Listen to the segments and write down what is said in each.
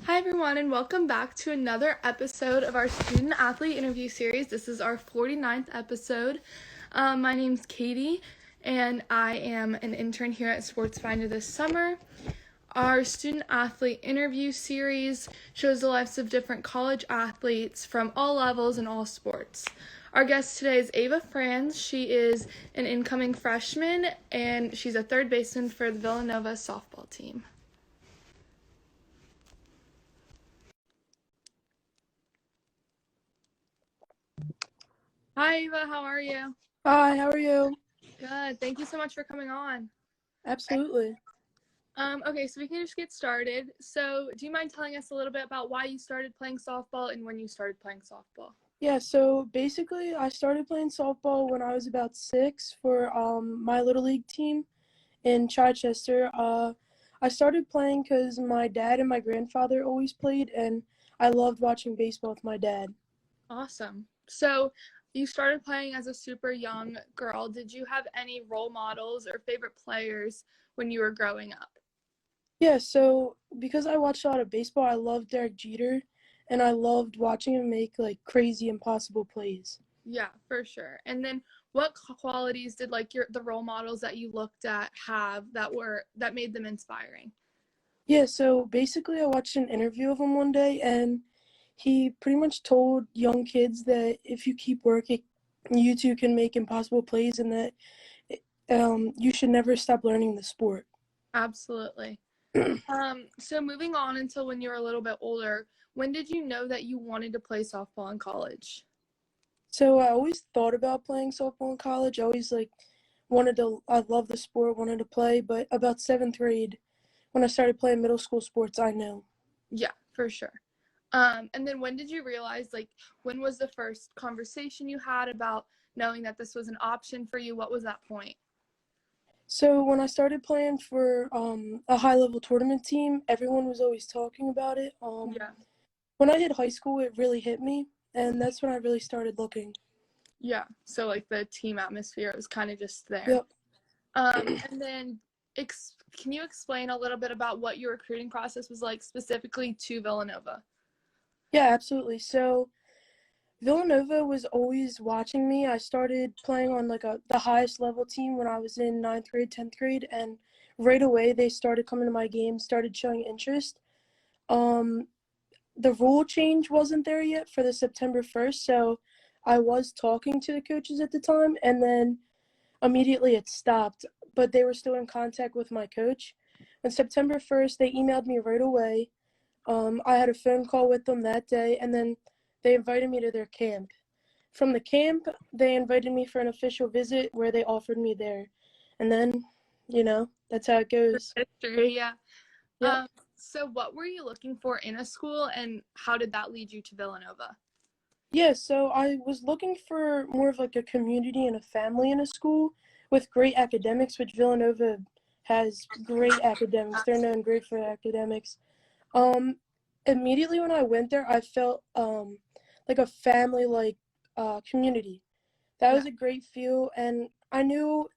Hi, everyone, and welcome back to another episode of our student athlete interview series. This is our 49th episode. My name's Katie, and I am an intern here at SportsFinder this summer. Our student athlete interview series shows the lives of different college athletes from all levels and all sports. Our guest today is Ava Franz. She is an incoming freshman, and she's a third baseman for the Villanova softball team. Hi, Ava. How are you? Hi, how are you? Good. Thank you so much for coming on. Absolutely. Okay, so we can just get started. So, do you mind telling us a little bit about why you started playing softball and when you started playing softball? Yeah, so basically I started playing softball when I was about 6 for my little league team in Chichester. I started playing because my dad and my grandfather always played, and I loved watching baseball with my dad. Awesome. So, you started playing as a super young girl. Did you have any role models or favorite players when you were growing up? Yeah, so because I watched a lot of baseball, I loved Derek Jeter, and I loved watching him make like crazy impossible plays. Yeah, for sure. And then what qualities did the role models that you looked at have that made them inspiring? Yeah, so basically I watched an interview of him one day, and he pretty much told young kids that if you keep working, you too can make impossible plays, and that you should never stop learning the sport. Absolutely. So moving on until when you were a little bit older, when did you know that you wanted to play softball in college? So I always thought about playing softball in college. I always I love the sport, wanted to play, but about seventh grade, when I started playing middle school sports, I knew. Yeah, for sure. And then when did you realize, when was the first conversation you had about knowing that this was an option for you? What was that point? So when I started playing for a high level tournament team, everyone was always talking about it. Yeah. When I hit high school, it really hit me, and that's when I really started looking. Yeah. So the team atmosphere was kind of just there. Yep. And then can you explain a little bit about what your recruiting process was like specifically to Villanova? Yeah, absolutely. So Villanova was always watching me. I started playing on the highest level team when I was in ninth grade, 10th grade, and right away they started coming to my games, started showing interest. Um, the rule change wasn't there yet for the September 1st, so I was talking to the coaches at the time, and then immediately it stopped, but they were still in contact with my coach. On September 1st, they emailed me right away. I had a phone call with them that day, and then they invited me to their camp. From the camp, they invited me for an official visit where they offered me there. And then, that's how it goes. History, yeah. Yep. Um, so what were you looking for in a school, and how did that lead you to Villanova? Yeah, so I was looking for more of like a community and a family in a school with great academics, which Villanova has great academics. They're known great for academics. Um, Immediately when I went there, I felt like a family, community. That Yeah, was a great feel, and I knew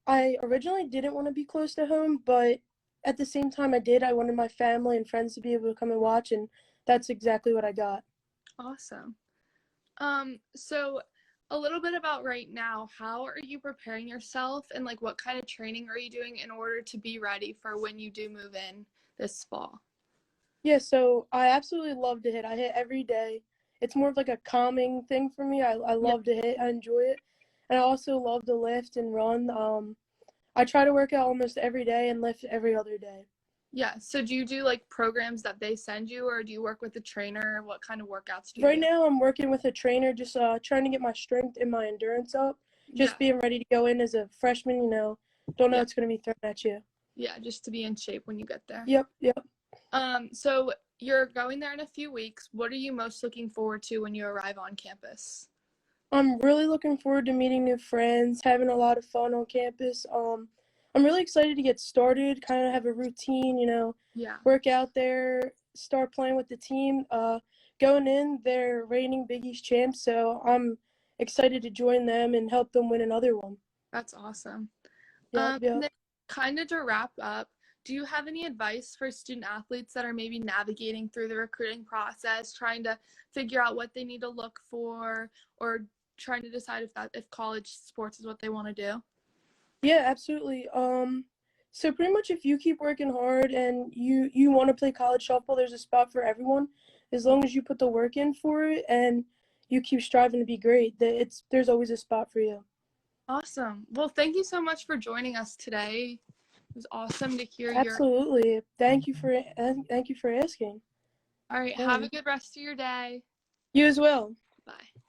I originally didn't want to be close to home, but at the same time I did. I wanted my family and friends to be able to come and watch, and that's exactly what I got. awesome. So a little bit about right now, how are you preparing yourself and what kind of training are you doing in order to be ready for when you do move in this fall? Yeah, so I absolutely love to hit. I hit every day. It's more of like a calming thing for me. I Yeah. love to hit. I enjoy it. And I also love to lift and run. I try to work out almost every day and lift every other day. Yeah. So do you do programs that they send you, or do you work with a trainer? What kind of workouts do you Right do? now, I'm working with a trainer, just trying to get my strength and my endurance up. Yeah. Just being ready to go in as a freshman, don't know Yeah. what's going to be thrown at you. Yeah. Just to be in shape when you get there. Yep, yep. So you're going there in a few weeks. What are you most looking forward to when you arrive on campus? I'm really looking forward to meeting new friends, having a lot of fun on campus. I'm really excited to get started, kind of have a routine, Yeah. work out there, start playing with the team. Going in, they're reigning Big East champs, so I'm excited to join them and help them win another one. That's awesome. Yep, And yep. then kind of to wrap up, do you have any advice for student athletes that are maybe navigating through the recruiting process, trying to figure out what they need to look for, or trying to decide if college sports is what they want to do? Yeah, absolutely. So pretty much if you keep working hard and you want to play college softball, there's a spot for everyone, as long as you put the work in for it and you keep striving to be great. There's always a spot for you. Awesome. Well, thank you so much for joining us today. It was awesome to hear your. Absolutely. Thank you for asking. All right, have a good rest of your day. You as well. Bye.